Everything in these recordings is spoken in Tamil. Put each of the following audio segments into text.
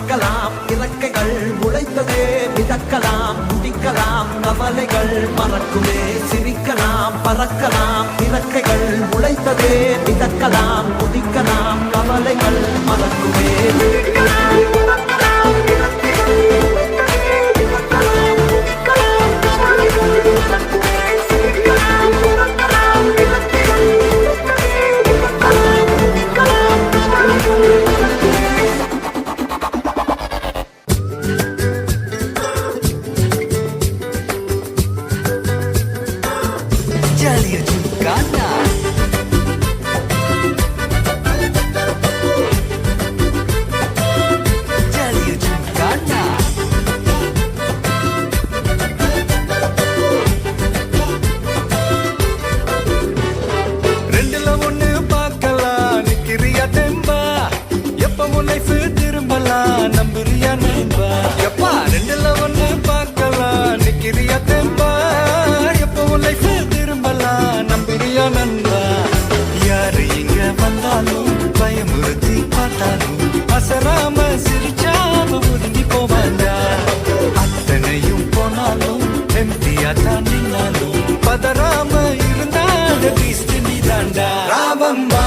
பறக்கலாம் இறக்கைகள் முளைத்ததே மிதக்கலாம் குதிக்கலாம் கவலைகள் மறக்குமே சிரிக்கலாம் பறக்கலாம் இறக்கைகள் முளைத்ததே மிதக்கலாம் குதிக்கலாம் கவலைகள் மறக்குமே Jaliya Jumkana Jaliya Jumkana ரெண்டுல ஒண்ணு பார்க்கலாம் நிக்கிறியா தெம்பா எப்பவும் லைஃப் திரும்பலாம் நம்புறியா நண்பா எப்பா ரெண்டுல ஒண்ணு பார்க்கலாம் நிக்கிறியா தெம்பா எப்பவும் லைஃப் நம்பிரியா நண்பா யாரு இங்க வந்தாலும் பயமுறுத்தி பார்த்தாலும் அசராம சிரிச்சாலும் ஒதுங்கி போவாண்டா அத்தனையும் போனாலும் எம்டியா தான் நின்னாலும் பதறாம இருந்தாண்ட பீஸ்ட் நீதாண்டா ராவம்மா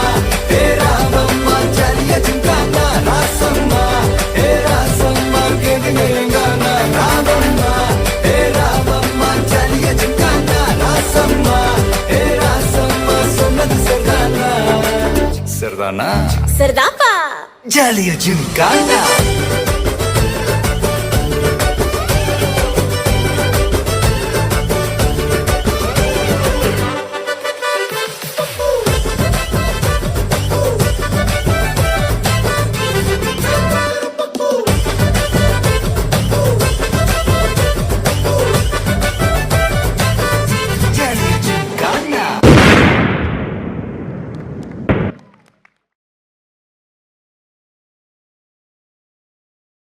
ஏ ராவம்மா ஜலிய ஜிங்கானா ராசம்மா ஏ ராசம்மா கேடுங்கா ராவம்மா ஏ ராவம்மா ஜலிய ஜிங்கானா Rasamma Serdana Serdapa Jaliya Jumkana